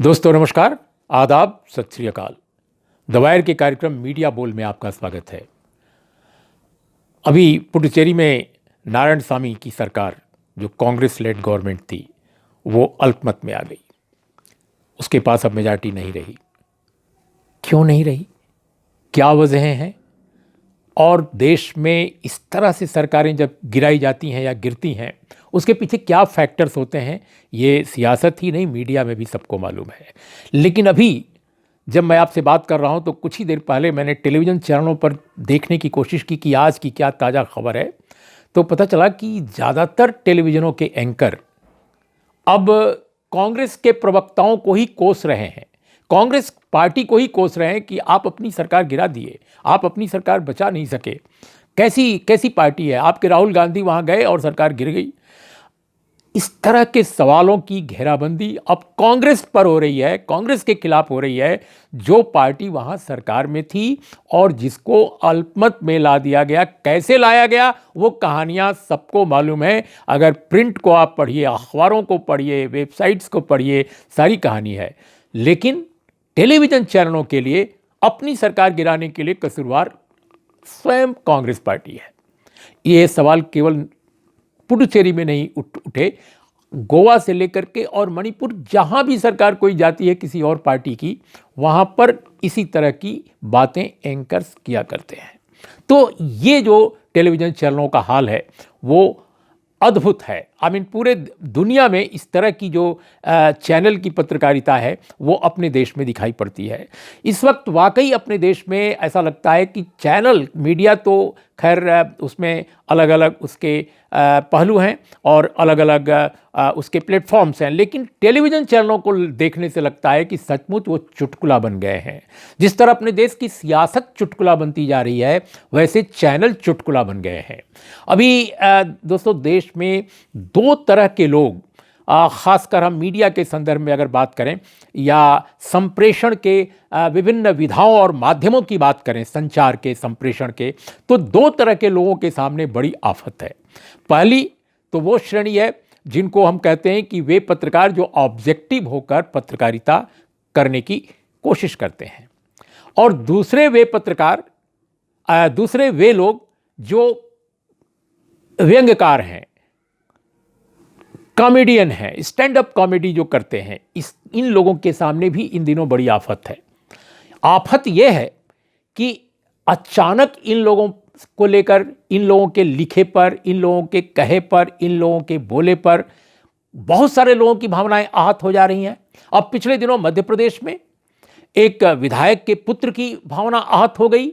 दोस्तों नमस्कार, आदाब, सत श्री अकाल। द वायर के कार्यक्रम मीडिया बोल में आपका स्वागत है। अभी पुडुचेरी में नारायणसामी की सरकार, जो कांग्रेस लेड गवर्नमेंट थी, वो अल्पमत में आ गई। उसके पास अब मेजॉरिटी नहीं रही। क्यों नहीं रही? क्या वजहें हैं? और देश में इस तरह से सरकारें जब गिराई जाती हैं या गिरती हैं, उसके पीछे क्या फैक्टर्स होते हैं, ये सियासत ही नहीं, मीडिया में भी सबको मालूम है। लेकिन अभी जब मैं आपसे बात कर रहा हूं तो कुछ ही देर पहले मैंने टेलीविज़न चैनलों पर देखने की कोशिश की कि आज की क्या ताज़ा खबर है, तो पता चला कि ज़्यादातर टेलीविज़नों के एंकर अब कांग्रेस के प्रवक्ताओं को ही कोस रहे हैं, कांग्रेस पार्टी को ही कोस रहे हैं कि आप अपनी सरकार गिरा दिए, आप अपनी सरकार बचा नहीं सके। कैसी कैसी पार्टी है? आपके राहुल गांधी वहाँ गए और सरकार गिर गई। इस तरह के सवालों की घेराबंदी अब कांग्रेस पर हो रही है, कांग्रेस के खिलाफ हो रही है, जो पार्टी वहाँ सरकार में थी और जिसको अल्पमत में ला दिया गया। कैसे लाया गया वो कहानियाँ सबको मालूम है। अगर प्रिंट को आप पढ़िए, अखबारों को पढ़िए, वेबसाइट्स को पढ़िए, सारी कहानी है। लेकिन टेलीविज़न चैनलों के लिए अपनी सरकार गिराने के लिए कसूरवार स्वयं कांग्रेस पार्टी है। ये सवाल केवल पुडुचेरी में नहीं उठे, गोवा से लेकर के और मणिपुर, जहां भी सरकार कोई जाती है किसी और पार्टी की, वहां पर इसी तरह की बातें एंकर्स किया करते हैं। तो ये जो टेलीविज़न चैनलों का हाल है वो अद्भुत है। पूरे दुनिया में इस तरह की जो चैनल की पत्रकारिता है वो अपने देश में दिखाई पड़ती है। इस वक्त वाकई अपने देश में ऐसा लगता है कि चैनल मीडिया तो खैर उसमें अलग अलग उसके पहलू हैं और अलग अलग उसके प्लेटफॉर्म्स हैं, लेकिन टेलीविज़न चैनलों को देखने से लगता है कि सचमुच वो चुटकुला बन गए हैं। जिस तरह अपने देश की सियासत चुटकुला बनती जा रही है, वैसे चैनल चुटकुला बन गए हैं। अभी दोस्तों देश में दो तरह के लोग, खासकर हम मीडिया के संदर्भ में अगर बात करें या संप्रेषण के विभिन्न विधाओं और माध्यमों की बात करें, संचार के, संप्रेषण के, तो दो तरह के लोगों के सामने बड़ी आफत है। पहली तो वो श्रेणी है जिनको हम कहते हैं कि वे पत्रकार जो ऑब्जेक्टिव होकर पत्रकारिता करने की कोशिश करते हैं, और दूसरे वे लोग जो व्यंग्यकार हैं, कॉमेडियन है, स्टैंड अप कॉमेडी जो करते हैं। इन लोगों के सामने भी इन दिनों बड़ी आफत है। आफत यह है कि अचानक इन लोगों को लेकर, इन लोगों के लिखे पर, इन लोगों के कहे पर, इन लोगों के बोले पर बहुत सारे लोगों की भावनाएं आहत हो जा रही हैं। अब पिछले दिनों मध्य प्रदेश में एक विधायक के पुत्र की भावना आहत हो गई।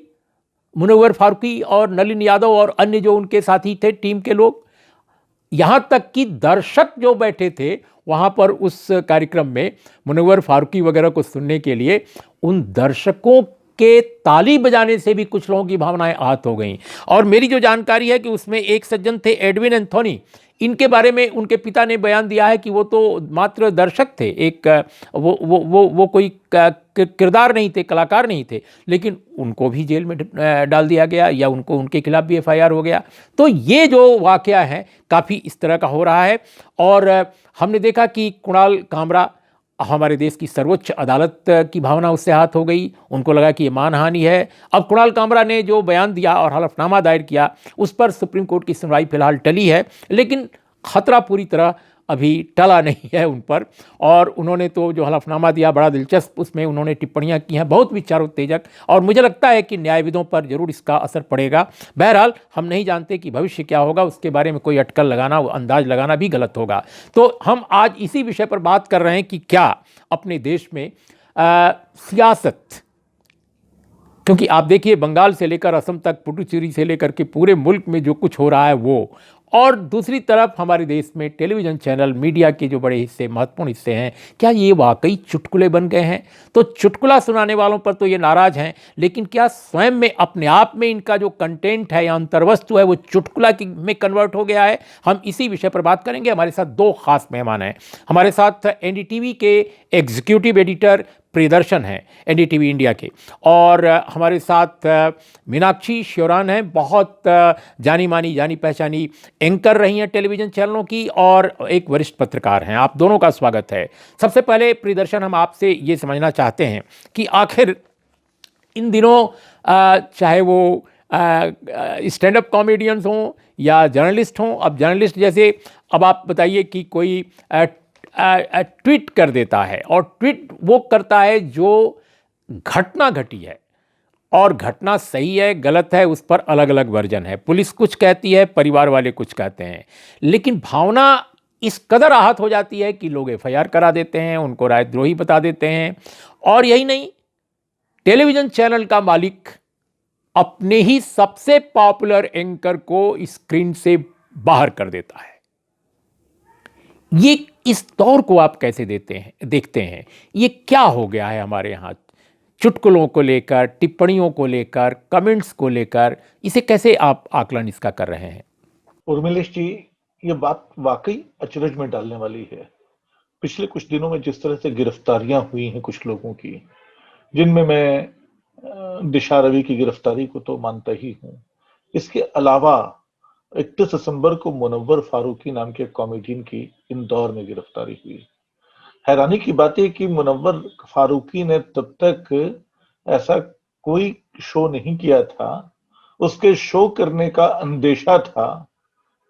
मुनव्वर फारूकी और नलिन यादव और अन्य जो उनके साथी थे, टीम के लोग, यहां तक कि दर्शक जो बैठे थे वहां पर उस कार्यक्रम में मुनव्वर फारूकी वगैरह को सुनने के लिए, उन दर्शकों के ताली बजाने से भी कुछ लोगों की भावनाएं आहत हो गईं। और मेरी जो जानकारी है कि उसमें एक सज्जन थे, एडविन एंथोनी, इनके बारे में उनके पिता ने बयान दिया है कि वो तो मात्र दर्शक थे, एक वो कोई किरदार नहीं थे, कलाकार नहीं थे, लेकिन उनको भी जेल में डाल दिया गया या उनके खिलाफ भी एफआईआर हो गया। तो ये जो वाकया है काफ़ी इस तरह का हो रहा है। और हमने देखा कि कुणाल कामरा, हमारे देश की सर्वोच्च अदालत की भावना उससे आहत हो गई, उनको लगा कि ये मानहानि है। अब कुणाल कामरा ने जो बयान दिया और हलफनामा दायर किया, उस पर सुप्रीम कोर्ट की सुनवाई फिलहाल टली है, लेकिन खतरा पूरी तरह अभी टला नहीं है उन पर। और उन्होंने तो जो हलफनामा दिया, बड़ा दिलचस्प उसमें उन्होंने टिप्पणियां की हैं, बहुत विचारोत्तेजक, और मुझे लगता है कि न्यायविदों पर जरूर इसका असर पड़ेगा। बहरहाल हम नहीं जानते कि भविष्य क्या होगा, उसके बारे में कोई अटकल लगाना, अंदाज लगाना भी गलत होगा। तो हम आज इसी विषय पर बात कर रहे हैं कि क्या अपने देश में सियासत, क्योंकि आप देखिए बंगाल से लेकर असम तक, पुडुचेरी से लेकर के पूरे मुल्क में जो कुछ हो रहा है वो, और दूसरी तरफ हमारे देश में टेलीविज़न चैनल, मीडिया के जो बड़े हिस्से, महत्वपूर्ण हिस्से हैं, क्या ये वाकई चुटकुले बन गए हैं? तो चुटकुला सुनाने वालों पर तो ये नाराज़ हैं, लेकिन क्या स्वयं में अपने आप में इनका जो कंटेंट है या अंतर्वस्तु है वो चुटकुला में कन्वर्ट हो गया है? हम इसी विषय पर बात करेंगे। हमारे साथ दो खास मेहमान हैं। हमारे साथ एनडीटीवी के एग्जीक्यूटिव एडिटर प्रियदर्शन हैं एनडीटीवी इंडिया के, और हमारे साथ मीनाक्षी श्योरान हैं, बहुत जानी मानी जानी पहचानी एंकर रही हैं टेलीविज़न चैनलों की, और एक वरिष्ठ पत्रकार हैं। आप दोनों का स्वागत है। सबसे पहले प्रियदर्शन, हम आपसे ये समझना चाहते हैं कि आखिर इन दिनों चाहे वो स्टैंड अप कॉमेडियंस हों या जर्नलिस्ट हों, अब जर्नलिस्ट जैसे, अब आप बताइए कि कोई ट्वीट कर देता है, और ट्वीट वो करता है जो घटना घटी है, और घटना सही है गलत है उस पर अलग अलग वर्जन है। पुलिस कुछ कहती है, परिवार वाले कुछ कहते हैं, लेकिन भावना इस कदर आहत हो जाती है कि लोग एफआईआर करा देते हैं, उनको राजद्रोही बता देते हैं। और यही नहीं, टेलीविजन चैनल का मालिक अपने ही सबसे पॉपुलर एंकर को स्क्रीन से बाहर कर देता है। ये इस दौर को आप कैसे देखते हैं? ये क्या हो गया है हमारे यहाँ चुटकुलों को लेकर, टिप्पणियों को लेकर, कमेंट्स को लेकर? इसे कैसे आप आकलन इसका कर रहे हैं? उर्मिलेश जी, ये बात वाकई अचरज में डालने वाली है। पिछले कुछ दिनों में जिस तरह से गिरफ्तारियां हुई हैं कुछ लोगों की, जिनमें मैं दिशा रवि की गिरफ्तारी को तो मानता ही हूं, इसके अलावा 31 दिसंबर को मुनव्वर फारूकी नाम के कॉमेडियन की इंदौर में गिरफ्तारी हुई। हैरानी की बात है कि मुनव्वर फारूकी ने तब तक ऐसा कोई शो नहीं किया था, उसके शो करने का अंदेशा था,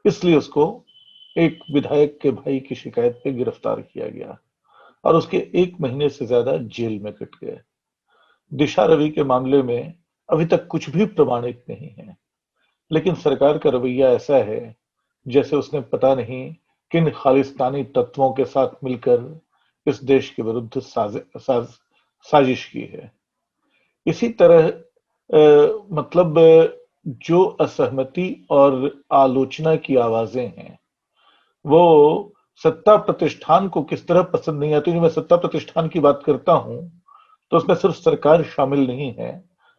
इसलिए उसको एक विधायक के भाई की शिकायत पे गिरफ्तार किया गया और उसके 1 महीने से ज्यादा जेल में कट गए। दिशा रवि के मामले में अभी तक कुछ भी प्रमाणित नहीं है, लेकिन सरकार का रवैया ऐसा है जैसे उसने पता नहीं किन खालिस्तानी तत्वों के साथ मिलकर इस देश के विरुद्ध साजिश की है। इसी तरह मतलब जो असहमति और आलोचना की आवाजें हैं, वो सत्ता प्रतिष्ठान को किस तरह पसंद नहीं आती। मैं सत्ता प्रतिष्ठान की बात करता हूं तो उसमें सिर्फ सरकार शामिल नहीं है,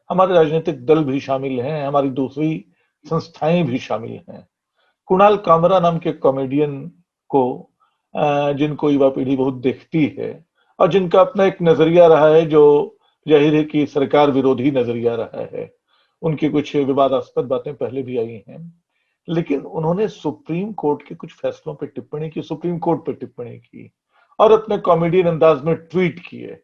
हमारे राजनीतिक दल भी शामिल हैं, हमारी दूसरी संस्थाएं भी शामिल हैं। कुणाल कामरा नाम के कॉमेडियन को जिनको युवा पीढ़ी बहुत देखती है और जिनका अपना एक नजरिया रहा है जो जाहिर है कि सरकार विरोधी नजरिया रहा है, उनकी कुछ विवादास्पद बातें पहले भी आई हैं, लेकिन उन्होंने सुप्रीम कोर्ट के कुछ फैसलों पर टिप्पणी की, सुप्रीम कोर्ट पर टिप्पणी की और अपने कॉमेडियन अंदाज में ट्वीट किए।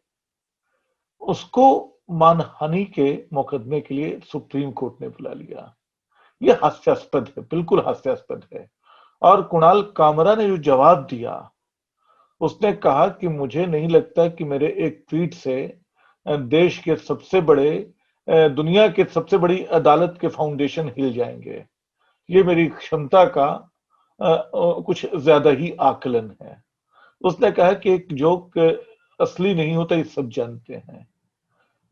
उसको मानहानि के मुकदमे के लिए सुप्रीम कोर्ट ने बुला लिया। यह हास्यास्पद है, बिल्कुल हास्यास्पद है। और कुणाल कामरा ने जो जवाब दिया, उसने कहा कि मुझे नहीं लगता कि मेरे एक ट्वीट से देश के सबसे बड़े, दुनिया के सबसे बड़ी अदालत के फाउंडेशन हिल जाएंगे। ये मेरी क्षमता का कुछ ज्यादा ही आकलन है। उसने कहा कि एक जोक असली नहीं होता, ये सब जानते हैं।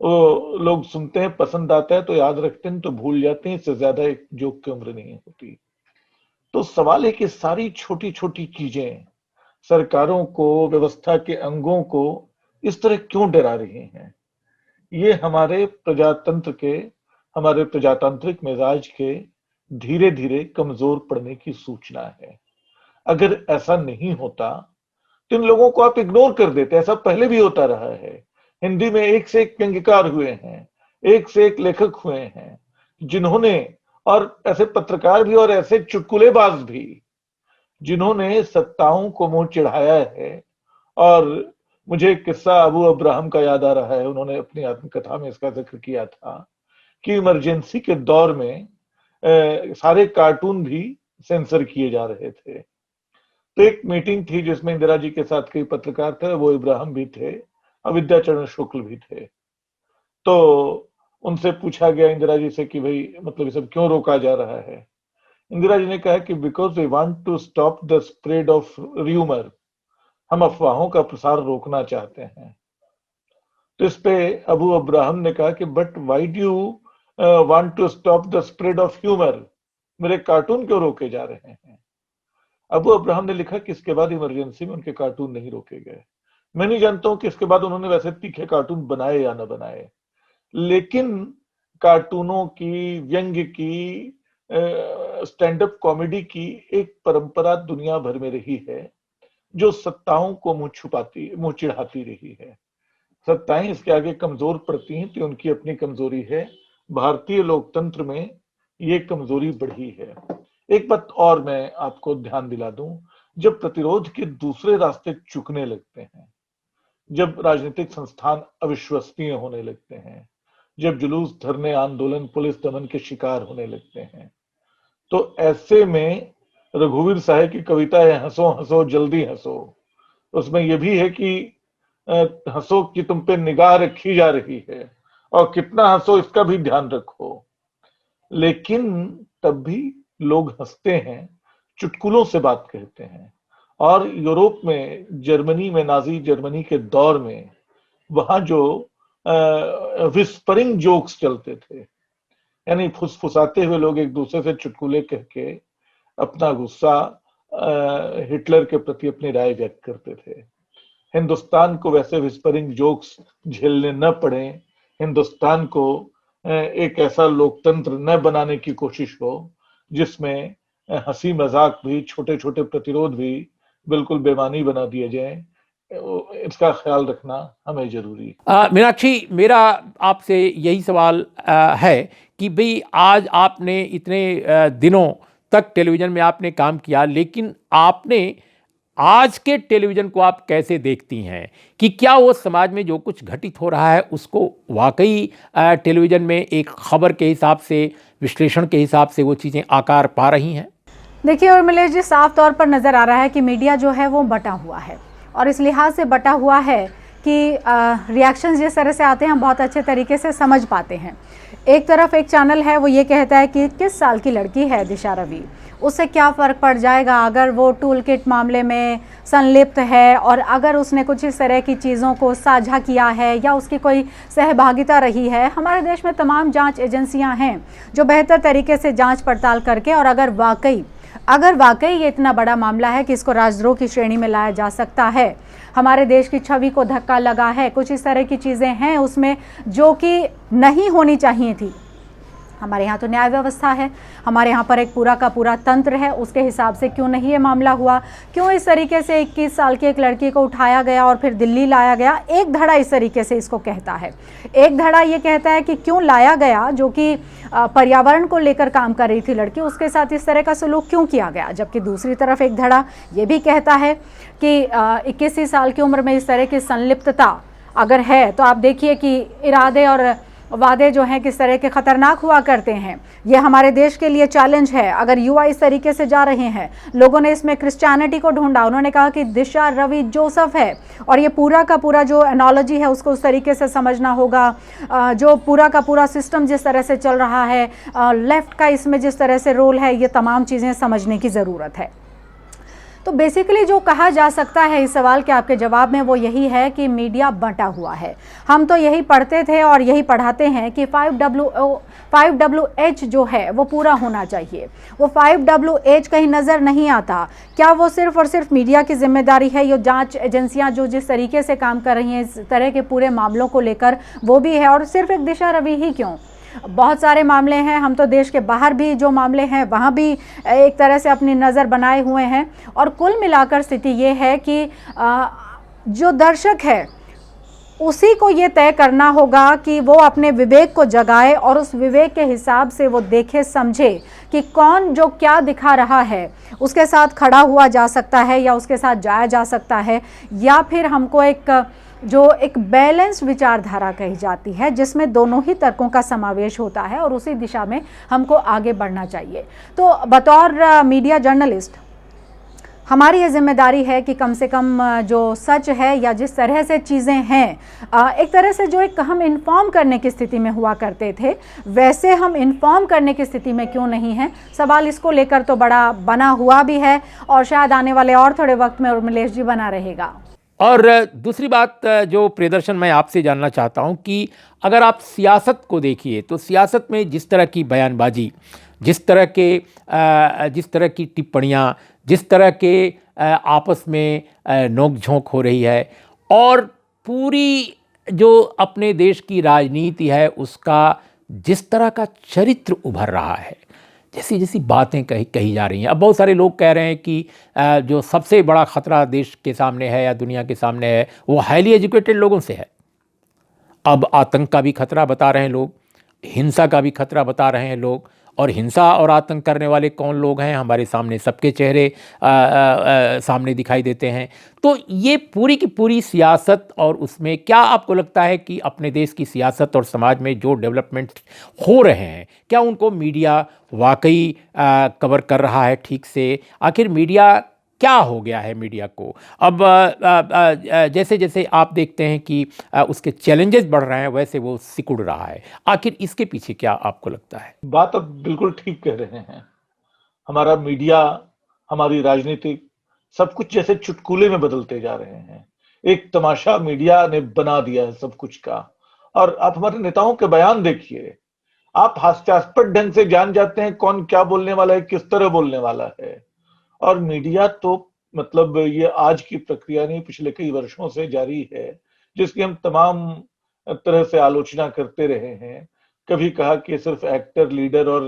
वो लोग सुनते हैं, पसंद आता है तो याद रखते हैं, तो भूल जाते हैं, इससे ज्यादा एक जोक की उम्र नहीं होती। तो सवाल है कि सारी छोटी छोटी चीजें सरकारों को, व्यवस्था के अंगों को इस तरह क्यों डरा रही हैं? ये हमारे प्रजातंत्र के, हमारे प्रजातांत्रिक मिजाज के धीरे धीरे कमजोर पड़ने की सूचना है। अगर ऐसा नहीं होता तो इन लोगों को आप इग्नोर कर देते। ऐसा पहले भी होता रहा है। हिंदी में एक से एक व्यंग्यकार हुए हैं, एक से एक लेखक हुए हैं, जिन्होंने, और ऐसे पत्रकार भी और ऐसे चुटकुलेबाज भी, जिन्होंने सत्ताओं को मुंह चिढ़ाया है। और मुझे एक किस्सा अबू अब्राहम का याद आ रहा है, उन्होंने अपनी आत्मकथा में इसका जिक्र किया था कि इमरजेंसी के दौर में सारे कार्टून भी सेंसर किए जा रहे थे। तो एक मीटिंग थी जिसमें इंदिरा जी के साथ कई पत्रकार थे, वो इब्राहिम भी थे और विद्याचरण शुक्ल भी थे। तो उनसे पूछा गया इंदिरा जी से कि भाई मतलब ये सब क्यों रोका जा रहा है? इंदिरा जी ने कहा कि because we want to stop the spread of rumour, हम अफवाहों का प्रसार रोकना चाहते हैं। तो इस पे अबू अब्राहम ने कहा कि but why do you want to stop the spread of humour, मेरे कार्टून क्यों रोके जा रहे हैं? अबू अब्राहम ने लिखा कि इसके बाद इमरजेंसी में उनके कार्टून नहीं रोके गए। मैं नहीं जानता हूं कि इसके बाद उन्होंने वैसे तीखे कार्टून बनाए या न बनाए, लेकिन कार्टूनों की, व्यंग्य की, स्टैंड अप कॉमेडी की एक परंपरा दुनिया भर में रही है जो सत्ताओं को मुंह चिढ़ाती रही है। सत्ताएं इसके आगे कमजोर पड़ती हैं तो उनकी अपनी कमजोरी है। भारतीय लोकतंत्र में ये कमजोरी बढ़ी है। एक बात और मैं आपको ध्यान दिला दूं, जब प्रतिरोध के दूसरे रास्ते चुकने लगते हैं, जब राजनीतिक संस्थान अविश्वसनीय होने लगते हैं, जब जुलूस, धरने, आंदोलन पुलिस दमन के शिकार होने लगते हैं, तो ऐसे में रघुवीर साहब की कविता है हंसो हंसो जल्दी हंसो, उसमें यह भी है कि हंसो कि तुम पे निगाह रखी जा रही है और कितना हंसो इसका भी ध्यान रखो। लेकिन तब भी लोग हंसते हैं, चुटकुलों से बात कहते हैं। और यूरोप में, जर्मनी में, नाजी जर्मनी के दौर में वहां जो विस्परिंग जोक्स चलते थे, यानी फुसफुसाते हुए लोग एक दूसरे से चुटकुले कह के अपना गुस्सा हिटलर के प्रति अपनी राय व्यक्त करते थे। हिंदुस्तान को वैसे विस्परिंग जोक्स झेलने न पड़े, हिंदुस्तान को एक ऐसा लोकतंत्र न बनाने की कोशिश हो जिसमें हंसी मजाक भी, छोटे छोटे प्रतिरोध भी बिल्कुल बेमानी बना दिए जाए, इसका ख्याल रखना हमें जरूरी है। मीनाक्षी, मेरा आपसे यही सवाल है कि भाई आज आपने इतने दिनों तक टेलीविज़न में आपने काम किया, लेकिन आपने आज के टेलीविज़न को आप कैसे देखती हैं कि क्या वो समाज में जो कुछ घटित हो रहा है उसको वाकई टेलीविज़न में एक खबर के हिसाब से, विश्लेषण के हिसाब से वो चीज़ें आकार पा रही हैं? देखिए उर्मिलेश जी, साफ तौर पर नज़र आ रहा है कि मीडिया जो है वो बटा हुआ है, और इस लिहाज से बटा हुआ है कि रिएक्शंस जिस तरह से आते हैं हम बहुत अच्छे तरीके से समझ पाते हैं। एक तरफ एक चैनल है वो ये कहता है कि 21 साल की लड़की है दिशा रवि, उससे क्या फ़र्क पड़ जाएगा अगर वो टूल किट मामले में संलिप्त है, और अगर उसने कुछ इस तरह की चीज़ों को साझा किया है या उसकी कोई सहभागिता रही है। हमारे देश में तमाम जांच एजेंसियां हैं जो बेहतर तरीके से जांच पड़ताल करके, और अगर वाकई ये इतना बड़ा मामला है कि इसको राजद्रोह की श्रेणी में लाया जा सकता है, हमारे देश की छवि को धक्का लगा है, कुछ इस तरह की चीज़ें हैं उसमें जो कि नहीं होनी चाहिए थी। हमारे यहाँ तो न्याय व्यवस्था है, हमारे यहाँ पर एक पूरा का पूरा तंत्र है, उसके हिसाब से क्यों नहीं ये मामला हुआ, क्यों इस तरीके से 21 साल की एक लड़की को उठाया गया और फिर दिल्ली लाया गया। एक धड़ा इस तरीके से इसको कहता है, एक धड़ा ये कहता है कि क्यों लाया गया, जो कि पर्यावरण को लेकर काम कर रही थी लड़की, उसके साथ इस तरह का सलूक क्यों किया गया। जबकि दूसरी तरफ एक धड़ा ये भी कहता है कि 21 साल की उम्र में इस तरह की संलिप्तता अगर है तो आप देखिए कि इरादे और वादे जो हैं किस तरह के ख़तरनाक हुआ करते हैं। ये हमारे देश के लिए चैलेंज है। अगर युवा इस तरीके से जा रहे हैं, लोगों ने इसमें क्रिश्चियनिटी को ढूंढा, उन्होंने कहा कि दिशा रवि जोसेफ है, और ये पूरा का पूरा जो एनोलॉजी है उसको उस तरीके से समझना होगा, जो पूरा का पूरा सिस्टम जिस तरह से चल रहा है, लेफ्ट का इसमें जिस तरह से रोल है, ये तमाम चीज़ें समझने की ज़रूरत है। तो बेसिकली जो कहा जा सकता है इस सवाल के आपके जवाब में वो यही है कि मीडिया बंटा हुआ है। हम तो यही पढ़ते थे और यही पढ़ाते हैं कि 5WH जो है वो पूरा होना चाहिए। वो 5WH कहीं नज़र नहीं आता। क्या वो सिर्फ़ और सिर्फ मीडिया की जिम्मेदारी है? ये जांच एजेंसियां जो जिस तरीके से काम कर रही हैं इस तरह के पूरे मामलों को लेकर, वो भी है। और सिर्फ एक दिशा रवि ही क्यों, बहुत सारे मामले हैं। हम तो देश के बाहर भी जो मामले हैं वहाँ भी एक तरह से अपनी नज़र बनाए हुए हैं। और कुल मिलाकर स्थिति ये है कि जो दर्शक है उसी को ये तय करना होगा कि वो अपने विवेक को जगाए और उस विवेक के हिसाब से वो देखे समझे कि कौन जो क्या दिखा रहा है उसके साथ खड़ा हुआ जा सकता है या उसके साथ जाया जा सकता है, या फिर हमको एक बैलेंस विचारधारा कही जाती है जिसमें दोनों ही तर्कों का समावेश होता है, और उसी दिशा में हमको आगे बढ़ना चाहिए। तो बतौर मीडिया जर्नलिस्ट हमारी ये जिम्मेदारी है कि कम से कम जो सच है या जिस तरह से चीज़ें हैं, एक तरह से जो एक हम इन्फॉर्म करने की स्थिति में हुआ करते थे वैसे हम इन्फॉर्म करने की स्थिति में क्यों नहीं हैं। सवाल इसको लेकर तो बड़ा बना हुआ भी है और शायद आने वाले और थोड़े वक्त में उर्मिलेश जी बना रहेगा। और दूसरी बात जो प्रियदर्शन मैं आपसे जानना चाहता हूं कि अगर आप सियासत को देखिए तो सियासत में जिस तरह की बयानबाजी, जिस तरह की टिप्पणियां, जिस तरह के आपस में नोक-झोंक हो रही है, और पूरी जो अपने देश की राजनीति है उसका जिस तरह का चरित्र उभर रहा है, जैसी जैसी बातें कही जा रही हैं। अब बहुत सारे लोग कह रहे हैं कि जो सबसे बड़ा ख़तरा देश के सामने है या दुनिया के सामने है वो हाईली एजुकेटेड लोगों से है। अब आतंक का भी खतरा बता रहे हैं लोग, हिंसा का भी खतरा बता रहे हैं लोग। और हिंसा और आतंक करने वाले कौन लोग हैं, हमारे सामने सबके चेहरे सामने दिखाई देते हैं। तो ये पूरी की पूरी सियासत, और उसमें क्या आपको लगता है कि अपने देश की सियासत और समाज में जो डेवलपमेंट हो रहे हैं, क्या उनको मीडिया वाकई कवर कर रहा है ठीक से? आखिर मीडिया क्या हो गया है मीडिया को? अब जैसे जैसे आप देखते हैं कि उसके चैलेंजेस बढ़ रहे हैं, वैसे वो सिकुड़ रहा है। आखिर इसके पीछे क्या आपको लगता है? बात आप बिल्कुल ठीक कह रहे हैं। हमारा मीडिया, हमारी राजनीति, सब कुछ जैसे चुटकुले में बदलते जा रहे हैं। एक तमाशा मीडिया ने बना दिया है सब कुछ का। और आप हमारे नेताओं के बयान देखिए, आप हास्यास्पद ढंग से जान जाते हैं कौन क्या बोलने वाला है, किस तरह बोलने वाला है। और मीडिया तो मतलब ये आज की प्रक्रिया नहीं, पिछले कई वर्षों से जारी है, जिसकी हम तमाम तरह से आलोचना करते रहे हैं। कभी कहा कि सिर्फ एक्टर, लीडर और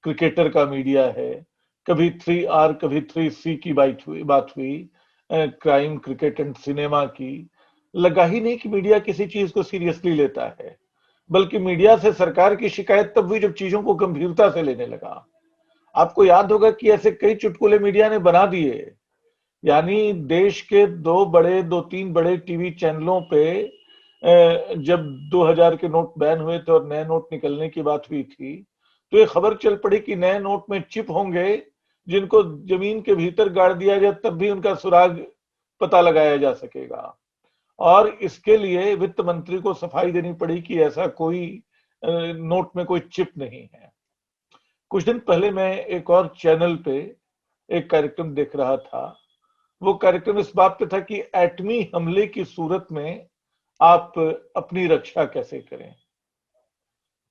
क्रिकेटर का मीडिया है, कभी 3R, कभी 3C की बात हुई, क्राइम, क्रिकेट एंड सिनेमा की। लगा ही नहीं कि मीडिया किसी चीज को सीरियसली लेता है, बल्कि मीडिया से सरकार की शिकायत तब हुई जब चीजों को गंभीरता से लेने लगा। आपको याद होगा कि ऐसे कई चुटकुले मीडिया ने बना दिए। यानी देश के दो तीन बड़े टीवी चैनलों पे जब 2000 के नोट बैन हुए थे और नए नोट निकलने की बात हुई थी, तो ये खबर चल पड़ी कि नए नोट में चिप होंगे जिनको जमीन के भीतर गाड़ दिया जाए तब भी उनका सुराग पता लगाया जा सकेगा। और इसके लिए वित्त मंत्री को सफाई देनी पड़ी कि ऐसा कोई नोट में कोई चिप नहीं है। कुछ दिन पहले मैं एक और चैनल पे एक कार्यक्रम देख रहा था। वो कार्यक्रम इस बात पे था कि एटमी हमले की सूरत में आप अपनी रक्षा कैसे करें।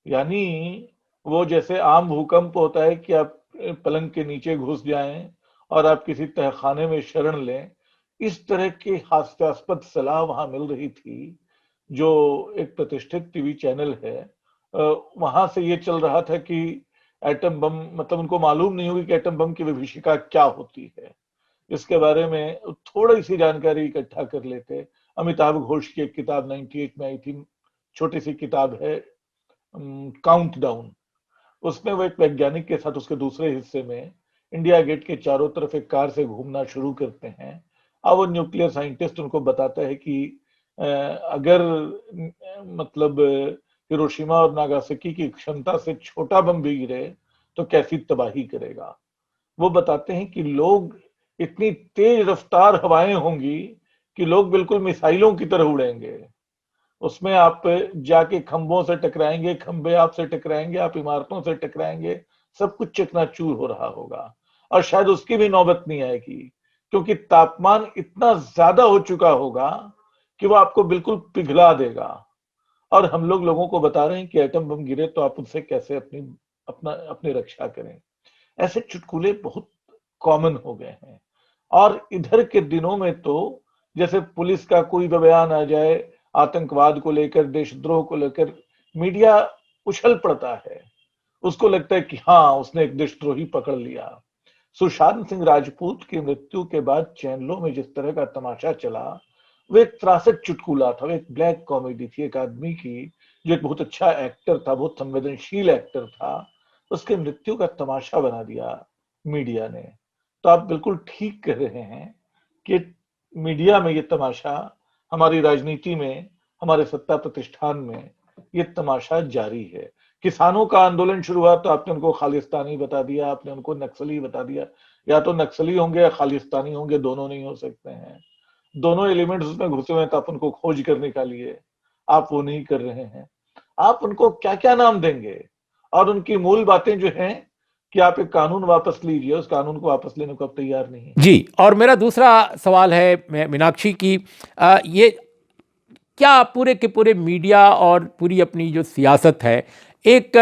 यानी वो जैसे आम भूकंप होता है कि आप पलंग के नीचे घुस जाएं और आप किसी तहखाने में शरण लें, इस तरह की हास्यास्पद सलाह वहां मिल रही थी। जो एक प्रतिष्ठित टीवी चैनल है, वहां से ये चल रहा था कि एटम बम, मतलब उनको मालूम नहीं होगी कि एटम बम की विभीषिका क्या होती है। इसके बारे में थोड़ी सी जानकारी इकट्ठा कर लेते। अमिताभ घोष की एक किताब 98 में आई थी, छोटी सी किताब है, काउंट डाउन। उसमें वो एक वैज्ञानिक के साथ उसके दूसरे हिस्से में इंडिया गेट के चारों तरफ एक कार से घूमना शुरू करते हैं। अब वो न्यूक्लियर साइंटिस्ट उनको बताता है कि अगर मतलब हिरोशिमा और नागासाकी की क्षमता से छोटा बम भी गिरे तो कैसी तबाही करेगा। वो बताते हैं कि लोग, इतनी तेज रफ्तार हवाएं होंगी कि लोग बिल्कुल मिसाइलों की तरह उड़ेंगे। उसमें आप जाके खंभों से टकराएंगे, खंभे आपसे टकराएंगे, आप इमारतों से टकराएंगे, सब कुछ चकनाचूर हो रहा होगा। और शायद उसकी भी नौबत नहीं आएगी, क्योंकि तापमान इतना ज्यादा हो चुका होगा कि वो आपको बिल्कुल पिघला देगा। और हम लोगों को बता रहे हैं कि एटम बम गिरे तो आप उनसे कैसे अपनी रक्षा करें। ऐसे चुटकुले बहुत कॉमन हो गए हैं। और इधर के दिनों में तो जैसे पुलिस का कोई भी बयान आ जाए आतंकवाद को लेकर, देशद्रोह को लेकर, मीडिया उछल पड़ता है। उसको लगता है कि हाँ, उसने एक देशद्रोही पकड़ लिया। सुशांत सिंह राजपूत की मृत्यु के बाद चैनलों में जिस तरह का तमाशा चला, वो एक त्रासद चुटकुला था, वो एक ब्लैक कॉमेडी थी एक आदमी की जो एक बहुत अच्छा एक्टर था, बहुत संवेदनशील एक्टर था। उसके मृत्यु का तमाशा बना दिया मीडिया ने। तो आप बिल्कुल ठीक कह रहे हैं कि मीडिया में ये तमाशा, हमारी राजनीति में, हमारे सत्ता प्रतिष्ठान में ये तमाशा जारी है। किसानों का आंदोलन शुरू हुआ तो आपने उनको खालिस्तानी बता दिया, आपने उनको नक्सली बता दिया। या तो नक्सली होंगे या खालिस्तानी होंगे, दोनों नहीं हो सकते हैं। दोनों एलिमेंट्स उसमें घुसे हुए हैं, तो आप उनको खोज कर निकालिए। आप वो नहीं कर रहे हैं। आप उनको क्या क्या नाम देंगे? और उनकी मूल बातें जो हैं कि आप एक कानून वापस लीजिए, उस कानून को वापस लेने को आप तैयार नहीं है। जी, और मेरा दूसरा सवाल है मीनाक्षी की, ये क्या पूरे के पूरे मीडिया और पूरी अपनी जो सियासत है, एक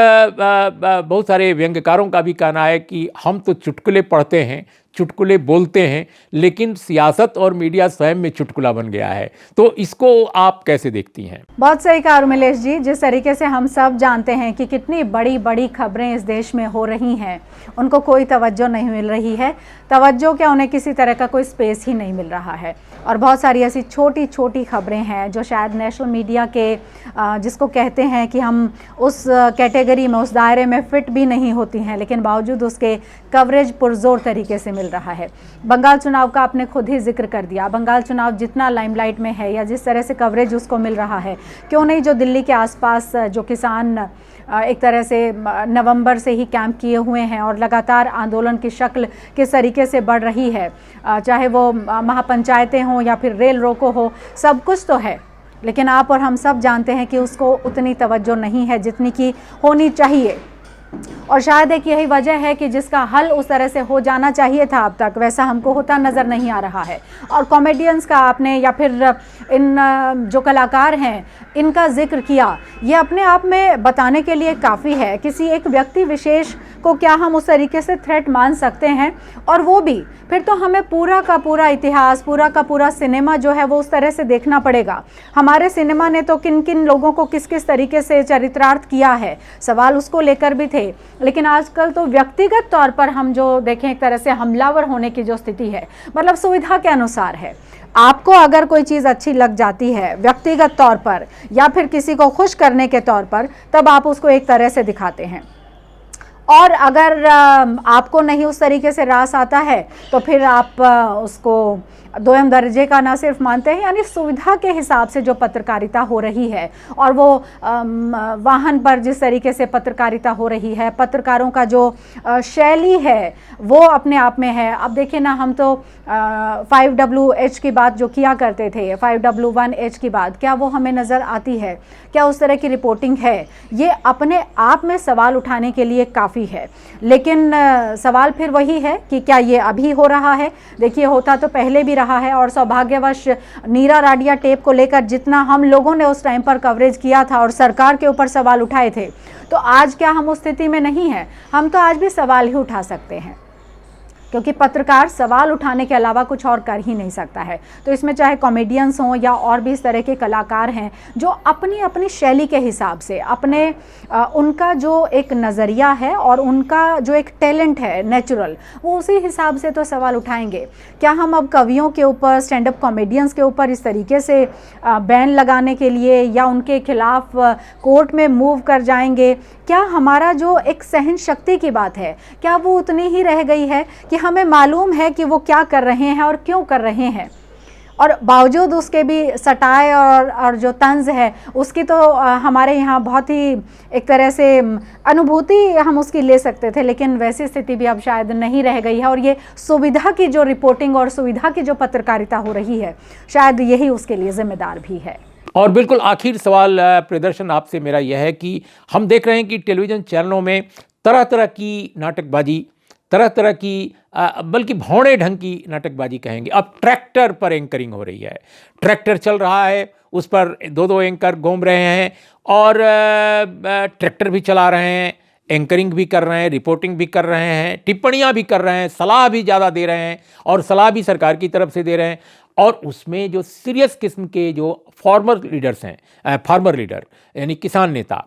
बहुत सारे व्यंग्यकारों का भी कहना है कि हम तो चुटकुले पढ़ते हैं, चुटकुले बोलते हैं, लेकिन सियासत और मीडिया स्वयं में चुटकुला बन गया है। तो इसको आप कैसे देखती हैं? बहुत सही कहा उर्मिलेश जी। जिस तरीके से हम सब जानते हैं कि कितनी बड़ी बड़ी खबरें इस देश में हो रही हैं, उनको कोई तवज्जो नहीं मिल रही है। तवज्जो क्या, उन्हें किसी तरह का कोई स्पेस ही नहीं मिल रहा है। और बहुत सारी ऐसी छोटी छोटी खबरें हैं जो शायद नेशनल मीडिया के जिसको कहते हैं कि हम उस कैटेगरी में, उस दायरे में फिट भी नहीं होती हैं, लेकिन बावजूद उसके कवरेज पुरजोर तरीके से मिल रहा है। बंगाल चुनाव का आपने खुद ही जिक्र कर दिया। बंगाल चुनाव जितना लाइमलाइट में है या जिस तरह से कवरेज उसको मिल रहा है, क्यों नहीं जो दिल्ली के आसपास जो किसान एक तरह से नवंबर से ही कैंप किए हुए हैं और लगातार आंदोलन की शक्ल किस तरीके से बढ़ रही है, चाहे वो महापंचायतें हों या फिर रेल रोको हो, सब कुछ तो है, लेकिन आप और हम सब जानते हैं कि उसको उतनी तवज्जो नहीं है जितनी की होनी चाहिए। और शायद एक यही वजह है कि जिसका हल उस तरह से हो जाना चाहिए था अब तक, वैसा हमको होता नज़र नहीं आ रहा है। और कॉमेडियंस का आपने या फिर इन जो कलाकार हैं इनका जिक्र किया, ये अपने आप में बताने के लिए काफ़ी है। किसी एक व्यक्ति विशेष को क्या हम उस तरीके से थ्रेट मान सकते हैं? और वो भी फिर तो हमें पूरा का पूरा इतिहास, पूरा का पूरा सिनेमा जो है वो उस तरह से देखना पड़ेगा। हमारे सिनेमा ने तो किन किन लोगों को किस किस तरीके से चरितार्थ किया है, सवाल उसको लेकर भी थे। लेकिन आजकल तो व्यक्तिगत तौर पर हम जो देखें, एक तरह से हमलावर होने की जो स्थिति है, मतलब सुविधा के अनुसार है। आपको अगर कोई चीज़ अच्छी लग जाती है व्यक्तिगत तौर पर या फिर किसी को खुश करने के तौर पर, तब आप उसको एक तरह से दिखाते हैं। और अगर आपको नहीं उस तरीके से रास आता है तो फिर आप उसको दोयम दर्जे का ना सिर्फ मानते हैं, यानी सुविधा के हिसाब से जो पत्रकारिता हो रही है और वो वाहन पर जिस तरीके से पत्रकारिता हो रही है, पत्रकारों का जो शैली है वो अपने आप में है। अब देखिए ना, हम तो 5WH की बात जो किया करते थे, 5W1H की बात, क्या वो हमें नज़र आती है? क्या उस तरह की रिपोर्टिंग है? ये अपने आप में सवाल उठाने के लिए काफ़ी है। लेकिन सवाल फिर वही है कि क्या ये अभी हो रहा है? देखिए, होता तो पहले भी रहा है। और सौभाग्यवश नीरा राडिया टेप को लेकर जितना हम लोगों ने उस टाइम पर कवरेज किया था और सरकार के ऊपर सवाल उठाए थे, तो आज क्या हम उस स्थिति में नहीं हैं? हम तो आज भी सवाल ही उठा सकते हैं, क्योंकि पत्रकार सवाल उठाने के अलावा कुछ और कर ही नहीं सकता है। तो इसमें चाहे कॉमेडियंस हों या और भी इस तरह के कलाकार हैं जो अपनी अपनी शैली के हिसाब से अपने उनका जो एक नज़रिया है और उनका जो एक टैलेंट है नेचुरल, वो उसी हिसाब से तो सवाल उठाएंगे। क्या हम अब कवियों के ऊपर, स्टैंड अप कॉमेडियंस के ऊपर इस तरीके से बैन लगाने के लिए या उनके खिलाफ कोर्ट में मूव कर जाएंगे? क्या हमारा जो एक सहन शक्ति की बात है, क्या वो उतनी ही रह गई है कि हमें मालूम है कि वो क्या कर रहे हैं और क्यों कर रहे हैं? और बावजूद उसके भी सटाए और जो तंज है उसकी तो हमारे यहाँ बहुत ही एक तरह से अनुभूति हम उसकी ले सकते थे, लेकिन वैसी स्थिति भी अब शायद नहीं रह गई है। और ये सुविधा की जो रिपोर्टिंग और सुविधा की जो पत्रकारिता हो रही है, शायद यही उसके लिए जिम्मेदार भी है। और बिल्कुल आखिर सवाल प्रदर्शन आपसे मेरा यह है कि हम देख रहे हैं कि टेलीविज़न चैनलों में तरह तरह की नाटकबाजी, तरह तरह की बल्कि भौड़े ढंग की नाटकबाजी कहेंगे। अब ट्रैक्टर पर एंकरिंग हो रही है, ट्रैक्टर चल रहा है, उस पर दो दो एंकर घूम रहे हैं और ट्रैक्टर भी चला रहे हैं, एंकरिंग भी कर रहे हैं, रिपोर्टिंग भी कर रहे हैं, टिप्पणियां भी कर रहे हैं, सलाह भी ज़्यादा दे रहे हैं और सलाह भी सरकार की तरफ से दे रहे हैं। और उसमें जो सीरियस किस्म के जो फार्मर लीडर्स हैं, फार्मर लीडर यानी किसान नेता,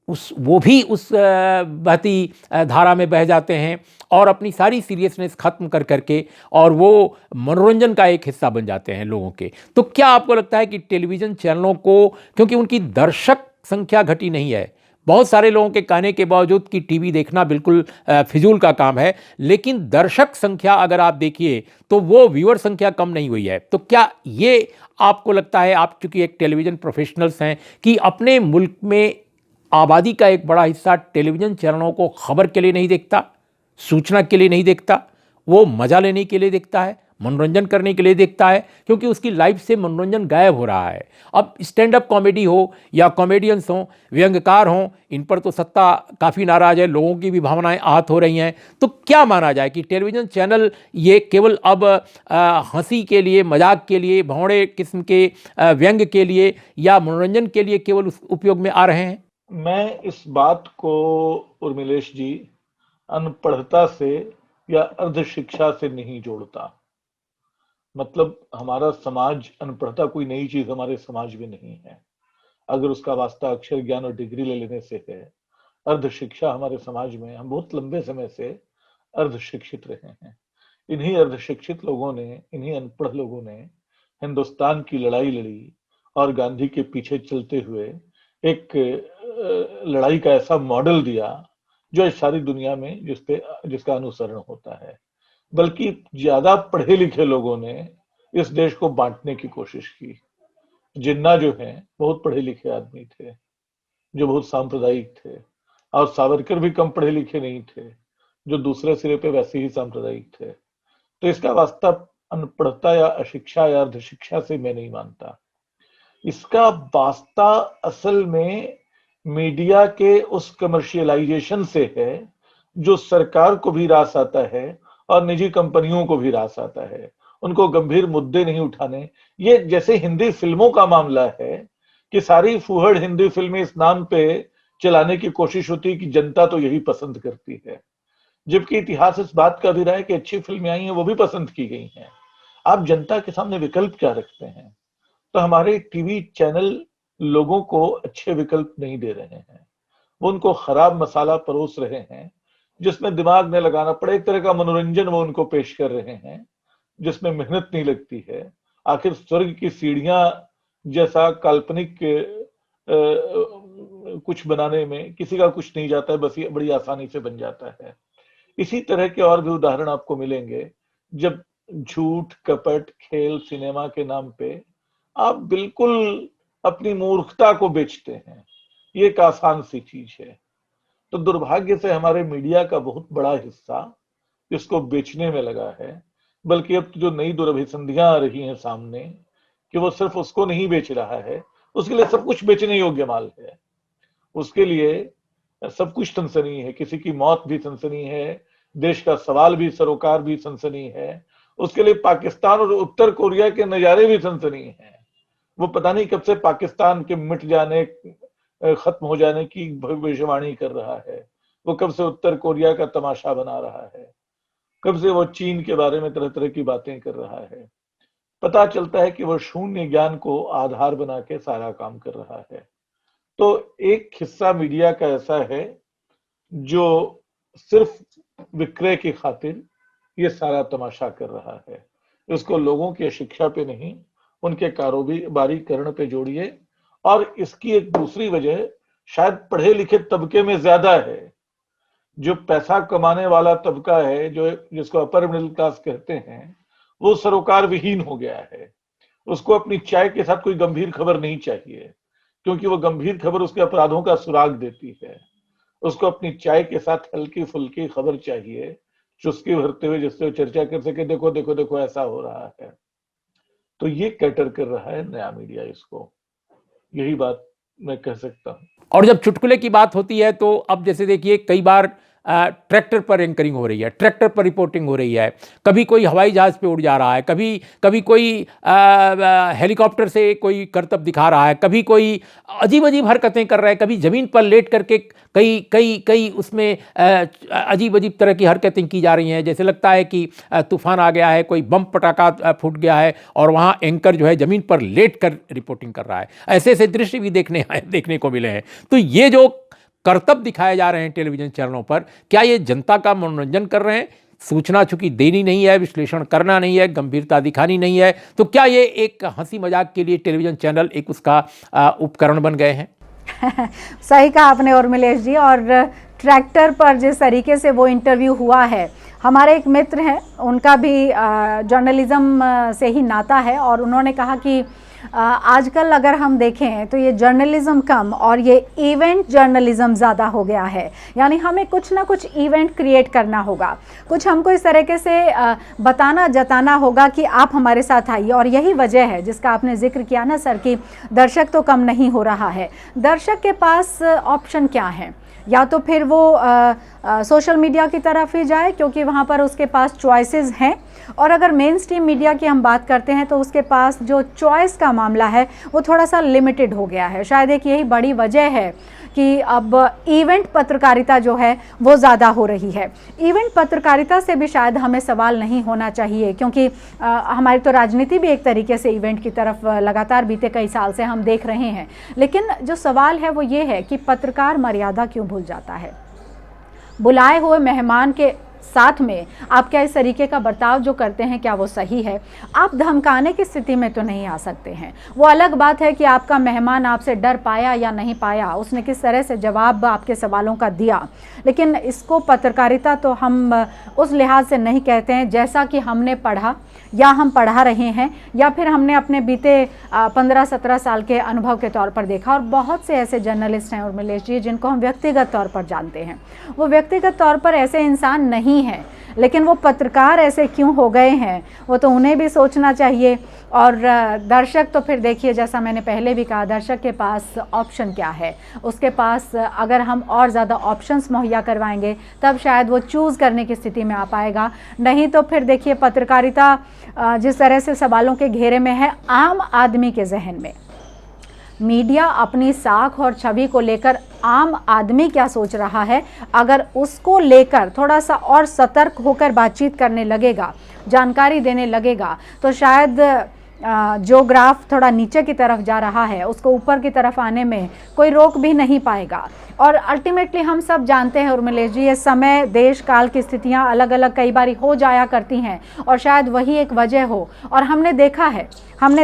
वो भी उस बहती धारा में बह जाते हैं और अपनी सारी सीरियसनेस ख़त्म कर करके और वो मनोरंजन का एक हिस्सा बन जाते हैं लोगों के। तो क्या आपको लगता है कि टेलीविज़न चैनलों को, क्योंकि उनकी दर्शक संख्या घटी नहीं है, बहुत सारे लोगों के कहने के बावजूद कि टीवी देखना बिल्कुल फिजूल का काम है, लेकिन दर्शक संख्या अगर आप देखिए तो वो व्यूअर संख्या कम नहीं हुई है। तो क्या ये आपको लगता है, आप चूँकि एक टेलीविज़न प्रोफेशनल्स हैं, कि अपने मुल्क में आबादी का एक बड़ा हिस्सा टेलीविज़न चैनलों को खबर के लिए नहीं देखता, सूचना के लिए नहीं देखता, वो मज़ा लेने के लिए देखता है, मनोरंजन करने के लिए देखता है, क्योंकि उसकी लाइफ से मनोरंजन गायब हो रहा है। अब स्टैंड अप कॉमेडी हो या कॉमेडियंस हों, व्यंग्यकार हों, इन पर तो सत्ता काफ़ी नाराज़ है, लोगों की भी भावनाएं आहत हो रही हैं। तो क्या माना जाए कि टेलीविज़न चैनल ये केवल अब हंसी के लिए, मजाक के लिए, भौड़े किस्म के व्यंग्य के लिए या मनोरंजन के लिए केवल उपयोग में आ रहे हैं? मैं इस बात को उर्मिलेश जी अनपढ़ता से या अर्ध शिक्षा से नहीं जोड़ता। मतलब हमारा समाज, अनपढ़ता कोई नई चीज हमारे समाज में नहीं है। अगर उसका वास्ता अक्षर ज्ञान और डिग्री ले लेने से है, अर्ध शिक्षा हमारे समाज में, हम बहुत लंबे समय से अर्ध शिक्षित रहे हैं। इन्हीं अर्ध शिक्षित लोगों ने, इन्हीं अनपढ़ लोगों ने हिंदुस्तान की लड़ाई लड़ी और गांधी के पीछे चलते हुए एक लड़ाई का ऐसा मॉडल दिया जो इस सारी दुनिया में जिसका अनुसरण होता है। बल्कि ज्यादा पढ़े लिखे लोगों ने इस देश को बांटने की कोशिश की। जिन्ना जो है बहुत पढ़े लिखे आदमी थे, जो बहुत सांप्रदायिक थे, और सावरकर भी कम पढ़े लिखे नहीं थे, जो दूसरे सिरे पे वैसे ही सांप्रदायिक थे। तो इसका वास्ता अनपढ़ता या अशिक्षा या अर्ध शिक्षा से मैं नहीं मानता। इसका वास्ता असल में मीडिया के उस कमर्शियलाइजेशन से है जो सरकार को भी रास आता है और निजी कंपनियों को भी रास आता है। उनको गंभीर मुद्दे नहीं उठाने। ये जैसे हिंदी फिल्मों का मामला है कि सारी फूहड़ हिंदी फिल्में इस नाम पे चलाने की कोशिश होती है कि जनता तो यही पसंद करती है, जबकि इतिहास इस बात का भी रहा है कि अच्छी फिल्में आई हैं वो भी पसंद की गई हैं। आप जनता के सामने विकल्प क्या रखते हैं? तो हमारे टीवी चैनल लोगों को अच्छे विकल्प नहीं दे रहे हैं, वो उनको खराब मसाला परोस रहे हैं जिसमें दिमाग न लगाना पड़े। एक तरह का मनोरंजन वो उनको पेश कर रहे हैं जिसमें मेहनत नहीं लगती है। आखिर स्वर्ग की सीढ़ियां जैसा काल्पनिक कुछ बनाने में किसी का कुछ नहीं जाता है, बस ये बड़ी आसानी से बन जाता है। इसी तरह के और भी उदाहरण आपको मिलेंगे जब झूठ, कपट, खेल, सिनेमा के नाम पे आप बिल्कुल अपनी मूर्खता को बेचते हैं। ये एक आसान सी चीज है। तो दुर्भाग्य से हमारे मीडिया का बहुत बड़ा हिस्सा इसको बेचने में लगा है। बल्कि अब जो नई दुर्भिसंधियां आ रही हैं सामने कि वो सिर्फ उसको नहीं बेच रहा है, उसके लिए सब कुछ बेचने योग्य माल है। उसके लिए सब कुछ सनसनी है, किसी की मौत भी सनसनी है, देश का सवाल भी, सरोकार भी सनसनी है। उसके लिए पाकिस्तान और उत्तर कोरिया के नजारे भी सनसनी है। वो पता नहीं कब से पाकिस्तान के मिट जाने, खत्म हो जाने की भविष्यवाणी कर रहा है। वो कब से उत्तर कोरिया का तमाशा बना रहा है, कब से वो चीन के बारे में तरह तरह की बातें कर रहा है। पता चलता है कि वो शून्य ज्ञान को आधार बना के सारा काम कर रहा है। तो एक हिस्सा मीडिया का ऐसा है जो सिर्फ विक्रय की खातिर ये सारा तमाशा कर रहा है। इसको लोगों की शिक्षा पे नहीं, उनके कारोबारीकरण पे जोड़िए। और इसकी एक दूसरी वजह शायद पढ़े लिखे तबके में ज्यादा है। जो पैसा कमाने वाला तबका है, जो जिसको अपर मिडिल क्लास कहते हैं, वो सरोकार विहीन हो गया है। उसको अपनी चाय के साथ कोई गंभीर खबर नहीं चाहिए, क्योंकि वो गंभीर खबर उसके अपराधों का सुराग देती है। उसको अपनी चाय के साथ हल्की फुल्की खबर चाहिए, चुस्की भरते हुए जिससे चर्चा कर सके, देखो देखो देखो ऐसा हो रहा है। तो ये कैटर कर रहा है नया मीडिया इसको, यही बात मैं कह सकता हूँ। और जब चुटकुले की बात होती है तो अब जैसे देखिए कई बार ट्रैक्टर पर एंकरिंग हो रही है, ट्रैक्टर पर रिपोर्टिंग हो रही है, कभी कोई हवाई जहाज़ पे उड़ जा रहा है, कभी कोई हेलीकॉप्टर से कोई करतब दिखा रहा है, कभी कोई अजीब अजीब हरकतें कर रहा है, कभी ज़मीन पर लेट करके कई उसमें अजीब अजीब तरह की हरकतें की जा रही हैं। जैसे लगता है कि तूफान आ गया है, कोई बम पटाखा फूट गया है और वहाँ एंकर जो है ज़मीन पर लेट कर रिपोर्टिंग कर रहा है। ऐसे ऐसे दृश्य भी देखने को मिले हैं। तो ये जो करतब दिखाए जा रहे हैं टेलीविजन चैनलों पर, क्या ये जनता का मनोरंजन कर रहे हैं? सूचना चूंकि देनी नहीं है, विश्लेषण करना नहीं है, गंभीरता दिखानी नहीं है, तो क्या ये एक हंसी मजाक के लिए टेलीविजन चैनल एक उसका उपकरण बन गए हैं? सही कहा आपने उर्मिलेश जी। और ट्रैक्टर पर जिस तरीके से वो इंटरव्यू हुआ है, हमारे एक मित्र हैं, उनका भी जर्नलिज्म से ही नाता है, और उन्होंने कहा कि आजकल अगर हम देखें तो ये जर्नलिज्म कम और ये इवेंट जर्नलिज्म ज़्यादा हो गया है। यानी हमें कुछ ना कुछ इवेंट क्रिएट करना होगा, कुछ हमको इस तरीके से बताना जताना होगा कि आप हमारे साथ आइए। और यही वजह है जिसका आपने जिक्र किया ना सर, कि दर्शक तो कम नहीं हो रहा है। दर्शक के पास ऑप्शन क्या है? या तो फिर वो सोशल मीडिया की तरफ ही जाए, क्योंकि वहाँ पर उसके पास चॉइसेस हैं। और अगर मेन स्ट्रीम मीडिया की हम बात करते हैं तो उसके पास जो चॉइस का मामला है वो थोड़ा सा लिमिटेड हो गया है। शायद एक यही बड़ी वजह है कि अब इवेंट पत्रकारिता जो है वो ज़्यादा हो रही है। इवेंट पत्रकारिता से भी शायद हमें सवाल नहीं होना चाहिए, क्योंकि हमारी तो राजनीति भी एक तरीके से इवेंट की तरफ लगातार बीते कई साल से हम देख रहे हैं। लेकिन जो सवाल है वो ये है कि पत्रकार मर्यादा क्यों भूल जाता है। बुलाए हुए मेहमान के साथ में आप क्या इस तरीके का बर्ताव जो करते हैं, क्या वो सही है? आप धमकाने की स्थिति में तो नहीं आ सकते हैं। वो अलग बात है कि आपका मेहमान आपसे डर पाया या नहीं पाया, उसने किस तरह से जवाब आपके सवालों का दिया, लेकिन इसको पत्रकारिता तो हम उस लिहाज से नहीं कहते हैं जैसा कि हमने पढ़ा या हम पढ़ा रहे हैं या फिर हमने अपने बीते 15-17 साल के अनुभव के तौर पर देखा। और बहुत से ऐसे जर्नलिस्ट हैं उर्मिलेश जी जिनको हम व्यक्तिगत तौर पर जानते हैं। वो व्यक्तिगत तौर पर ऐसे इंसान नहीं हैं, लेकिन वो पत्रकार ऐसे क्यों हो गए हैं, वो तो उन्हें भी सोचना चाहिए। और दर्शक तो फिर देखिए, जैसा मैंने पहले भी कहा, दर्शक के पास ऑप्शन क्या है, उसके पास अगर हम और ज़्यादा ऑप्शंस मुहैया करवाएंगे तब शायद वो चूज़ करने की स्थिति में आ पाएगा। नहीं तो फिर देखिए, पत्रकारिता जिस तरह से सवालों के घेरे में है, आम आदमी के जहन में मीडिया अपनी साख और छवि को लेकर आम आदमी क्या सोच रहा है, अगर उसको लेकर थोड़ा सा और सतर्क होकर बातचीत करने लगेगा, जानकारी देने लगेगा, तो शायद जो ग्राफ थोड़ा नीचे की तरफ जा रहा है उसको ऊपर की तरफ आने में कोई रोक भी नहीं पाएगा। और अल्टीमेटली हम सब जानते हैं उर्मिलेश जी, ये समय देश काल की स्थितियां अलग अलग कई बार हो जाया करती हैं और शायद वही एक वजह हो। और हमने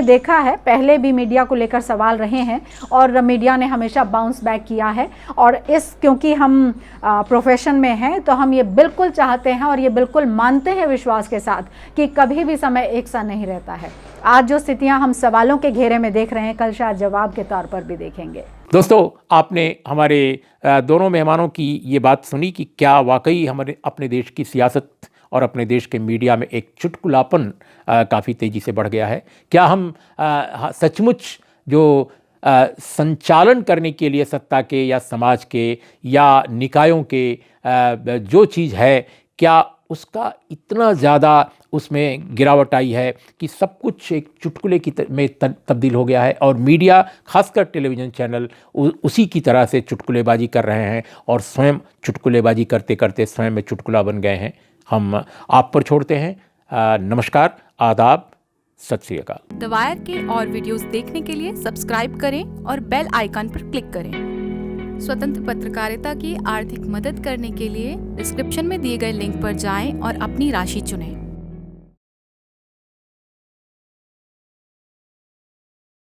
देखा है पहले भी मीडिया को लेकर सवाल रहे हैं और मीडिया ने हमेशा बाउंस बैक किया है। और क्योंकि हम प्रोफेशन में हैं तो हम ये बिल्कुल चाहते हैं और ये बिल्कुल मानते हैं विश्वास के साथ कि कभी भी समय एक सा नहीं रहता है। आज जो स्थितियां हम सवालों के घेरे में देख रहे हैं, कल शायद जवाब के तौर पर भी देखेंगे। दोस्तों, आपने हमारे दोनों मेहमानों की ये बात सुनी कि क्या वाकई हमारे अपने देश की सियासत और अपने देश के मीडिया में एक चुटकुलापन काफ़ी तेज़ी से बढ़ गया है। क्या हम सचमुच जो संचालन करने के लिए सत्ता के या समाज के या निकायों के जो चीज़ है, क्या उसका इतना ज़्यादा उसमें गिरावट आई है कि सब कुछ एक चुटकुले की में तब्दील हो गया है और मीडिया, खासकर टेलीविज़न चैनल, उसी की तरह से चुटकुलेबाजी कर रहे हैं और स्वयं चुटकुलेबाजी करते करते स्वयं में चुटकुला बन गए हैं। हम आप पर छोड़ते हैं। नमस्कार, आदाब, सत श्री अकाल। द वायर के और वीडियोस देखने के लिए सब्सक्राइब करें और बेल आइकन पर क्लिक करें। स्वतंत्र पत्रकारिता की आर्थिक मदद करने के लिए डिस्क्रिप्शन में दिए गए लिंक पर जाएं और अपनी राशि चुनें।